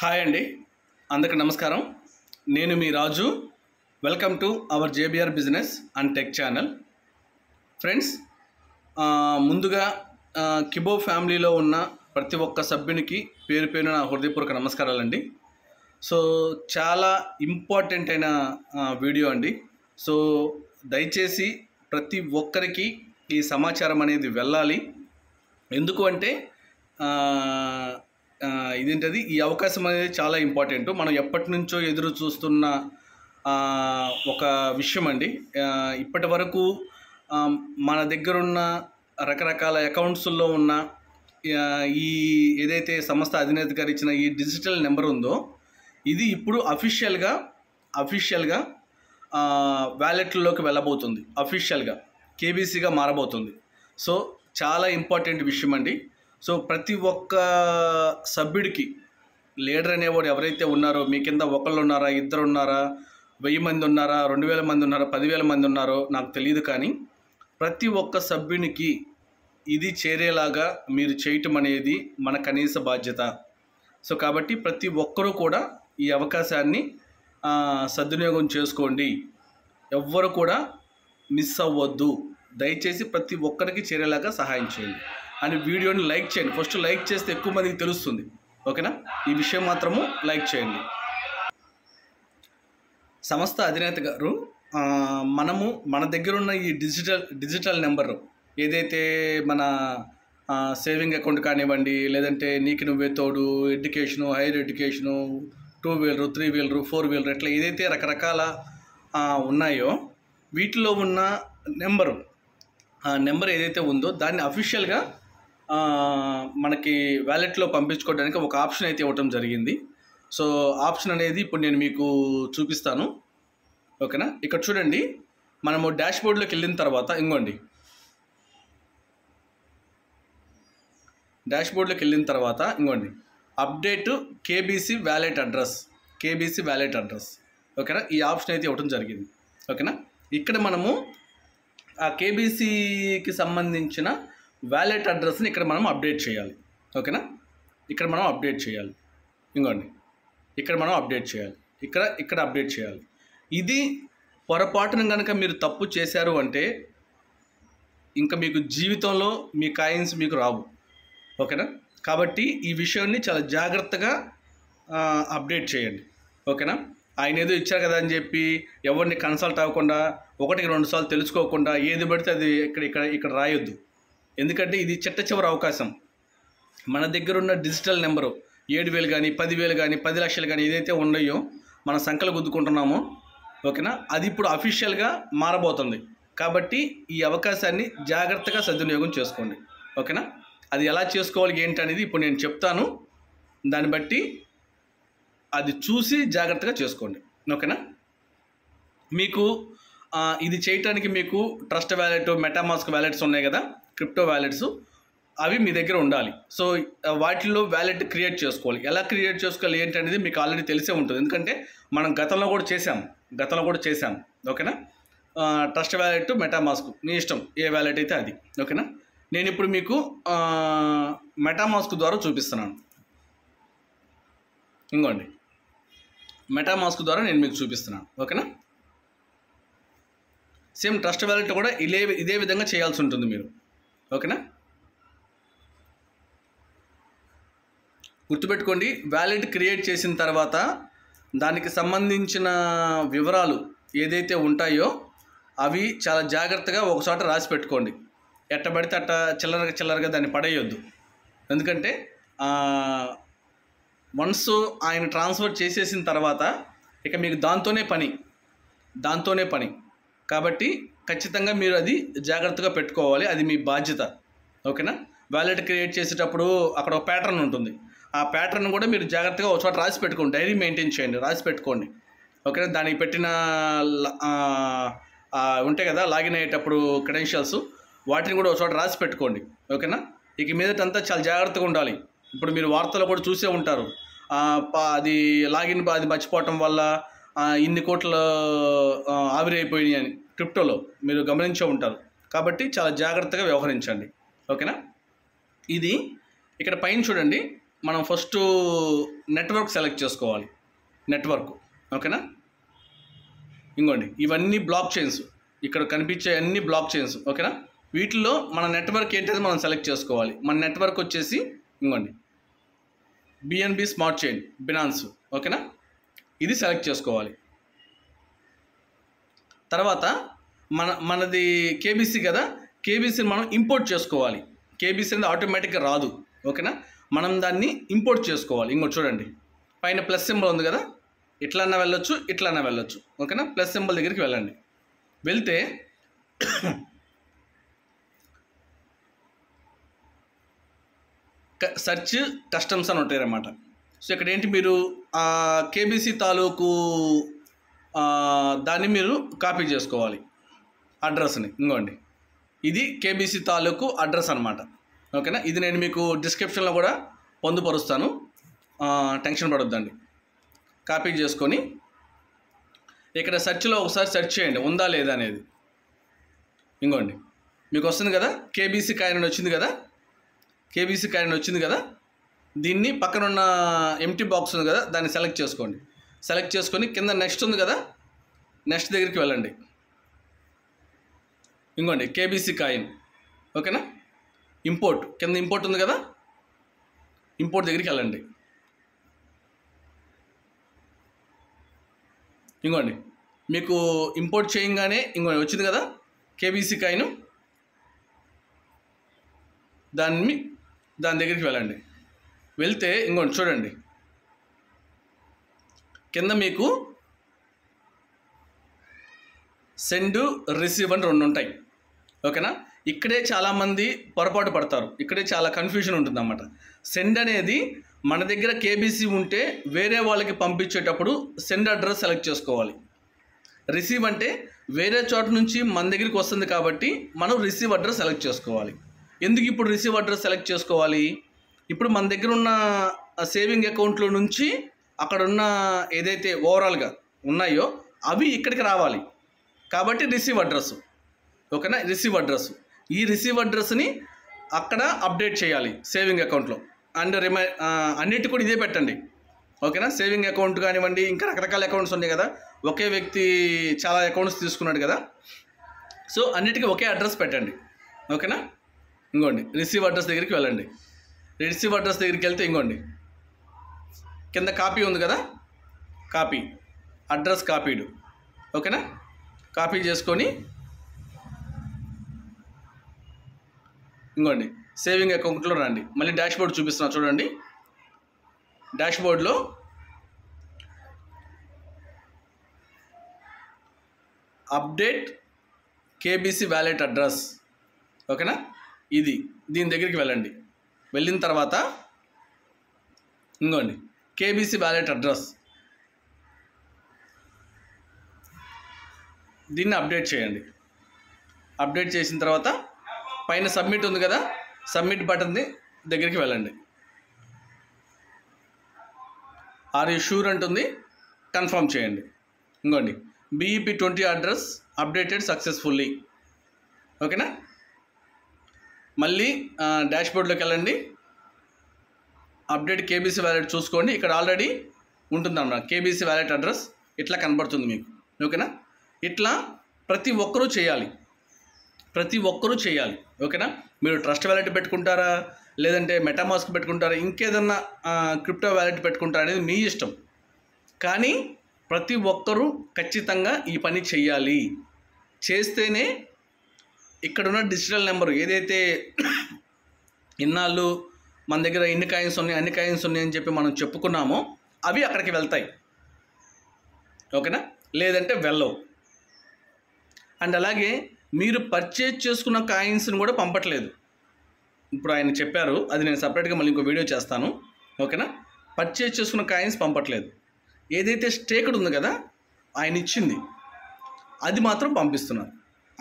Hi అండి, అందరికి నమస్కారం. నేను మీ Raju. Welcome to our JBR business and tech channel. Friends, ముందుగా కిబో ఫ్యామిలీలో ఉన్న ప్రతి ఒక్క సభ్యునికి పేరు పేరు నా హృదయపూర్వక నమస్కారాలండి. సో చాలా ఇంపార్టెంట్ అయిన వీడియో అండి. సో దయచేసి ప్రతి ఒక్కరికి ఈ సమాచారం అనేది వెళ్ళాలి. ఎందుకు అంటే ఇదేంటది, ఈ అవకాశం అనేది చాలా ఇంపార్టెంట్. మనం ఎప్పటి నుంచో ఎదురు చూస్తున్న ఒక విషయం అండి. ఇప్పటి వరకు మన దగ్గరున్న రకరకాల అకౌంట్స్లో ఉన్న ఈ ఏదైతే సంస్థ అధినేత గారు ఇచ్చిన ఈ డిజిటల్ నెంబర్ ఉందో, ఇది ఇప్పుడు అఫీషియల్గా వ్యాలెట్లలోకి వెళ్ళబోతుంది. అఫీషియల్గా కేబీసీగా మారబోతుంది. సో చాలా ఇంపార్టెంట్ విషయం అండి. సో ప్రతి ఒక్క సభ్యుడికి, లీడర్ అనేవాడు ఎవరైతే ఉన్నారో, మీ కింద ఒకళ్ళు ఉన్నారా, ఇద్దరు ఉన్నారా, 1000 మంది ఉన్నారా, 2000 మంది ఉన్నారా, 10,000 మంది ఉన్నారో నాకు తెలియదు, కానీ ప్రతి ఒక్క సభ్యునికి ఇది చేరేలాగా మీరు చేయటం అనేది మన కనీస బాధ్యత. సో కాబట్టి ప్రతి ఒక్కరూ కూడా ఈ అవకాశాన్ని సద్వినియోగం చేసుకోండి. ఎవ్వరు కూడా మిస్ అవ్వద్దు. దయచేసి ప్రతి ఒక్కరికి చేరేలాగా సహాయం చేయండి. అని వీడియోని లైక్ చేయండి. ఫస్ట్ లైక్ చేస్తే ఎక్కువ మందికి తెలుస్తుంది. ఓకేనా? ఈ విషయం మాత్రము లైక్ చేయండి. సంస్థ అధినేత గారు మన దగ్గర ఉన్న ఈ డిజిటల్ నెంబర్ ఏదైతే మన సేవింగ్ అకౌంట్ కానివ్వండి, లేదంటే నీకు నువ్వే తోడు, education, hire education, 2 wheeler, 3 wheeler, 4 wheeler, ఇట్లా ఏదైతే రకరకాల ఉన్నాయో వీటిలో ఉన్న నెంబర్ ఏదైతే ఉందో దాన్ని అఫీషియల్గా మనకి వ్యాలెట్లో పంపించుకోవడానికి ఒక ఆప్షన్ అయితే ఇవ్వటం జరిగింది. సో ఆప్షన్ అనేది ఇప్పుడు నేను మీకు చూపిస్తాను. ఓకేనా? ఇక్కడ చూడండి, మనము డాష్బోర్డ్లోకి వెళ్ళిన తర్వాత ఇంకోండి, డాష్బోర్డ్లోకి వెళ్ళిన తర్వాత ఇంకోండి, అప్డేట్ కేబీసీ వ్యాలెట్ అడ్రస్. ఓకేనా? ఈ ఆప్షన్ అయితే ఇవ్వటం జరిగింది. ఓకేనా? ఇక్కడ మనము ఆ కేబీసీకి సంబంధించిన వ్యాలెట్ అడ్రస్ని ఇక్కడ మనం అప్డేట్ చేయాలి. ఓకేనా? ఇక్కడ మనం అప్డేట్ చేయాలి. ఇంకోండి, ఇక్కడ మనం అప్డేట్ చేయాలి. ఇక్కడ అప్డేట్ చేయాలి. ఇది పొరపాటున కనుక మీరు తప్పు చేశారు అంటే ఇంకా మీకు జీవితంలో మీ కాయిన్స్ మీకు రావు. ఓకేనా? కాబట్టి ఈ విషయాన్ని చాలా జాగ్రత్తగా అప్డేట్ చేయండి. ఓకేనా? ఆయన ఏదో ఇచ్చారు కదా అని చెప్పి ఎవరిని కన్సల్ట్ అవ్వకుండా, 1-2 సార్లు తెలుసుకోకుండా ఏది పడితే అది ఇక్కడ రాయొద్దు. ఎందుకంటే ఇది చిట్ట చివరి అవకాశం. మన దగ్గర ఉన్న డిజిటల్ నెంబరు 7,000 కానీ, 10,000 కానీ, 10 లక్షలు కానీ ఏదైతే ఉన్నాయో మన సంఖ్యలు గుద్దుకుంటున్నామో, ఓకేనా, అది ఇప్పుడు అఫీషియల్గా మారబోతుంది. కాబట్టి ఈ అవకాశాన్ని జాగ్రత్తగా సద్వినియోగం చేసుకోండి. ఓకేనా? అది ఎలా చేసుకోవాలి ఏంటి అనేది ఇప్పుడు నేను చెప్తాను. దాన్ని బట్టి అది చూసి జాగ్రత్తగా చేసుకోండి. ఓకేనా? మీకు ఇది చేయటానికి మీకు ట్రస్ట్ వ్యాలెట్, మెటామాస్క్ వ్యాలెట్స్ ఉన్నాయి కదా, క్రిప్టో వ్యాలెట్స్, అవి మీ దగ్గర ఉండాలి. సో వాటిల్లో వ్యాలెట్ క్రియేట్ చేసుకోవాలి. ఎలా క్రియేట్ చేసుకోవాలి ఏంటి అనేది మీకు ఆల్రెడీ తెలిసే ఉంటుంది. ఎందుకంటే మనం గతంలో కూడా చేసాం. ఓకేనా? ట్రస్ట్ వ్యాలెట్, మెటామాస్క్ మీ ఇష్టం, ఏ వ్యాలెట్ అయితే అది. ఓకేనా? నేను ఇప్పుడు మీకు మెటామాస్క్ ద్వారా చూపిస్తున్నాను. ఇంకోండి, మెటామాస్క్ ద్వారా నేను మీకు చూపిస్తున్నాను. ఓకేనా? సేమ్ ట్రస్ట్ వ్యాలెట్ కూడా ఇదే విధంగా చేయాల్సి ఉంటుంది మీరు. ఓకేనా? గుర్తుపెట్టుకోండి, వ్యాలెట్ క్రియేట్ చేసిన తర్వాత దానికి సంబంధించిన వివరాలు ఏదైతే ఉంటాయో అవి చాలా జాగ్రత్తగా ఒకచోట రాసి పెట్టుకోండి. ఎట్టబడితే అట్ట చిల్లరగా దాన్ని పడేయొద్దు. ఎందుకంటే వన్స్ ఆయన ట్రాన్స్ఫర్ చేసేసిన తర్వాత ఇక మీకు దాంతోనే పని. కాబట్టి ఖచ్చితంగా మీరు అది జాగ్రత్తగా పెట్టుకోవాలి. అది మీ బాధ్యత. ఓకేనా? వ్యాలెట్ క్రియేట్ చేసేటప్పుడు అక్కడ ఒక ప్యాటర్న్ ఉంటుంది. ఆ ప్యాటర్న్ కూడా మీరు జాగ్రత్తగా ఒక చోట రాసి పెట్టుకోండి. డైరీ మెయింటైన్ చేయండి, రాసి పెట్టుకోండి. ఓకేనా? దానికి పెట్టిన ఉంటాయి కదా లాగిన్ అయ్యేటప్పుడు క్రెడెన్షియల్స్, వాటిని కూడా ఒక చోట రాసి పెట్టుకోండి. ఓకేనా? ఇక మీదటంతా చాలా జాగ్రత్తగా ఉండాలి. ఇప్పుడు మీరు వార్తలు కూడా చూసే ఉంటారు, అది లాగిన్ అది మర్చిపోవటం వల్ల ఇన్ని కోట్లు ఆవిరైపోయినాయి అని క్రిప్టోలో మీరు గమనించే ఉంటారు. కాబట్టి చాలా జాగ్రత్తగా వ్యవహరించండి. ఓకేనా? ఇది ఇక్కడ పైన చూడండి, మనం ఫస్ట్ నెట్వర్క్ సెలెక్ట్ చేసుకోవాలి. నెట్వర్క్ ఓకేనా. ఇంకోండి ఇవన్నీ బ్లాక్ చైన్స్, ఇక్కడ కనిపించే అన్ని బ్లాక్ చైన్స్ ఓకేనా. వీటిల్లో మన నెట్వర్క్ ఏంటది మనం సెలెక్ట్ చేసుకోవాలి. మన నెట్వర్క్ వచ్చేసి ఇంకోండి బిఎన్బి స్మార్ట్ చైన్ బినాన్స్ ఓకేనా. ఇది సెలెక్ట్ చేసుకోవాలి. తర్వాత మనది కేబీసీ కదా, కేబీసీని మనం ఇంపోర్ట్ చేసుకోవాలి. కేబీసీ అనేది ఆటోమేటిక్గా రాదు ఓకేనా, మనం దాన్ని ఇంపోర్ట్ చేసుకోవాలి. ఇంకోటి చూడండి పైన ప్లస్ సింబల్ ఉంది కదా, ఇట్లన్నా వెళ్ళొచ్చు ఇట్లన్నా వెళ్ళొచ్చు ఓకేనా. ప్లస్ సింబల్ దగ్గరికి వెళ్ళండి. వెళ్తే సెర్చ్ కస్టమ్స్ అని ఉంటాయి అన్నమాట. సో ఇక్కడ ఏంటి మీరు కేబీసీ తాలూకు దాన్ని మీరు కాపీ చేసుకోవాలి అడ్రస్ని. ఇంకోండి ఇది కేబీసీ తాలూకు అడ్రస్ అనమాట ఓకేనా. ఇది నేను మీకు డిస్క్రిప్షన్లో కూడా పొందుపరుస్తాను, టెన్షన్ పడొద్దండి. కాపీ చేసుకొని ఇక్కడ సెర్చ్లో ఒకసారి సెర్చ్ చేయండి ఉందా లేదా అనేది. ఇంకోండి మీకు వస్తుంది కదా కేబీసీ కాయిన్ వచ్చింది కదా, కేబీసీ కాయిన్ వచ్చింది కదా. దీన్ని పక్కన ఉన్న ఎంటీ బాక్స్ ఉంది కదా, దాన్ని సెలెక్ట్ చేసుకోండి. సెలెక్ట్ చేసుకొని కింద నెక్స్ట్ ఉంది కదా, నెక్స్ట్ దగ్గరికి వెళ్ళండి. ఇంకోండి కేబీసీ కాయిన్ ఓకేనా. ఇంపోర్ట్ కింద ఇంపోర్ట్ ఉంది కదా, ఇంపోర్ట్ దగ్గరికి వెళ్ళండి. ఇంకోండి మీకు ఇంపోర్ట్ చేయగానే ఇంకోటి వచ్చింది కదా కేబీసీ కాయిన్, దాని దగ్గరికి వెళ్ళండి. వెళ్తే ఇంకోటి చూడండి కింద మీకు సెండ్ రిసీవ్ అని రెండు ఉంటాయి ఓకేనా. ఇక్కడే చాలామంది పొరపాటు పడతారు, ఇక్కడే చాలా కన్ఫ్యూజన్ ఉంటుంది అన్నమాట. సెండ్ అనేది మన దగ్గర కేబీసీ ఉంటే వేరే వాళ్ళకి పంపించేటప్పుడు సెండ్ అడ్రస్ సెలెక్ట్ చేసుకోవాలి. రిసీవ్ అంటే వేరే చోట నుంచి మన దగ్గరికి వస్తుంది కాబట్టి మనం రిసీవ్ అడ్రస్ సెలెక్ట్ చేసుకోవాలి. ఎందుకు ఇప్పుడు రిసీవ్ అడ్రస్ సెలెక్ట్ చేసుకోవాలి? ఇప్పుడు మన దగ్గర ఉన్న సేవింగ్ అకౌంట్లో నుంచి అక్కడ ఉన్న ఏదైతే ఓవరాల్గా ఉన్నాయో అవి ఇక్కడికి రావాలి కాబట్టి రిసీవ్ అడ్రస్ ఓకేనా. రిసీవ్ అడ్రస్, ఈ రిసీవ్ అడ్రస్ని అక్కడ అప్డేట్ చేయాలి సేవింగ్ అకౌంట్లో. అండ్ అన్నిటి కూడా ఇదే పెట్టండి ఓకేనా. సేవింగ్ అకౌంట్ కానివ్వండి, ఇంకా రకరకాల అకౌంట్స్ ఉన్నాయి కదా, ఒకే వ్యక్తి చాలా అకౌంట్స్ తీసుకున్నాడు కదా, సో అన్నిటికీ ఒకే అడ్రస్ పెట్టండి ఓకేనా. ఇంకోండి రిసీవ్ అడ్రస్ దగ్గరికి వెళ్ళండి. రిసీవ్ అడ్రస్ దగ్గరికి వెళ్తే ఇంకోండి కింద కాపీ ఉంది కదా, కాపీ అడ్రస్ కాపీడు ఓకేనా. కాపీ చేసుకొని ఇంకోండి సేవింగ్ అకౌంట్లో రండి. మళ్ళీ డాష్బోర్డ్ చూపిస్తున్నా చూడండి. డాష్బోర్డ్లో అప్డేట్ కేబీసీ వ్యాలెట్ అడ్రస్ ఓకేనా, దీని దగ్గరికి వెళ్ళండి. వెళ్ళిన తర్వాత ఇంకోండి కేబీసీ వ్యాలెట్ అడ్రస్, దీన్ని అప్డేట్ చేయండి. అప్డేట్ చేసిన తర్వాత పైన సబ్మిట్ ఉంది కదా, సబ్మిట్ బటన్ దగ్గరికి వెళ్ళండి. ఆర్ యూ షూర్ అంటుంది, కన్ఫర్మ్ చేయండి. ఇంకోండి BEP20 అడ్రస్ అప్డేటెడ్ సక్సెస్ఫుల్లీ ఓకేనా. మళ్ళీ డాష్బోర్డ్లోకి వెళ్ళండి. అప్డేట్ కేబీసీ వ్యాలెట్ చూసుకోండి. ఇక్కడ ఆల్రెడీ ఉంటుందన్నమాట కేబీసీ వ్యాలెట్ అడ్రస్, ఇట్లా కనబడుతుంది మీకు ఓకేనా. ఇట్లా ప్రతి ఒక్కరూ చేయాలి, ప్రతి ఒక్కరూ చేయాలి ఓకేనా. మీరు ట్రస్ట్ వ్యాలెట్ పెట్టుకుంటారా, లేదంటే మెటామాస్క్ పెట్టుకుంటారా, ఇంకేదన్నా క్రిప్టో వ్యాలెట్ పెట్టుకుంటారా అనేది మీ ఇష్టం. కానీ ప్రతి ఒక్కరూ ఖచ్చితంగా ఈ పని చెయ్యాలి. చేస్తేనే ఇక్కడున్న డిజిటల్ నెంబరు ఏదైతే ఇన్నాళ్ళు మన దగ్గర ఇన్ని కాయిన్స్ ఉన్నాయి అన్ని కాయిన్స్ ఉన్నాయి అని చెప్పి మనం చెప్పుకున్నామో అవి అక్కడికి వెళ్తాయి ఓకేనా, లేదంటే వెళ్ళవు. అండ్ అలాగే మీరు పర్చేజ్ చేసుకున్న కాయిన్స్ని కూడా పంపట్లేదు. ఇప్పుడు ఆయన చెప్పారు, అది నేను సపరేట్గా మళ్ళీ ఇంకో వీడియో చేస్తాను ఓకేనా. పర్చేజ్ చేసుకున్న కాయిన్స్ పంపట్లేదు. ఏదైతే స్టేక్డ్ ఉంది కదా ఆయన ఇచ్చింది అది మాత్రం పంపిస్తున్నారు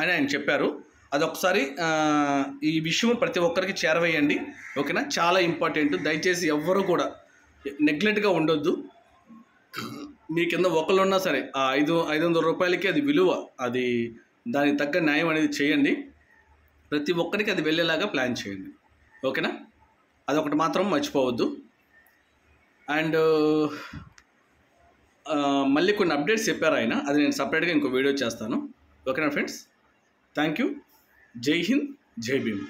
అని ఆయన చెప్పారు. అదొకసారి ఈ విషయం ప్రతి ఒక్కరికి చేరవేయండి ఓకేనా. చాలా ఇంపార్టెంట్. దయచేసి ఎవ్వరూ కూడా నెగ్లెక్ట్గా ఉండొద్దు. మీ కింద ఒకళ్ళు ఉన్నా సరే ఆ 500 రూపాయలకి అది విలువ, అది దానికి తగ్గ న్యాయం అనేది చేయండి. ప్రతి ఒక్కరికి అది వెళ్ళేలాగా ప్లాన్ చేయండి ఓకేనా. అదొకటి మాత్రం మర్చిపోవద్దు. అండ్ మళ్ళీ కొన్ని అప్డేట్స్ చెప్పారు ఆయన, అది నేను సపరేట్గా ఇంకో వీడియో చేస్తాను. ఓకేనా ఫ్రెండ్స్, థ్యాంక్ యూ. జై హింద్, జై భీమ్.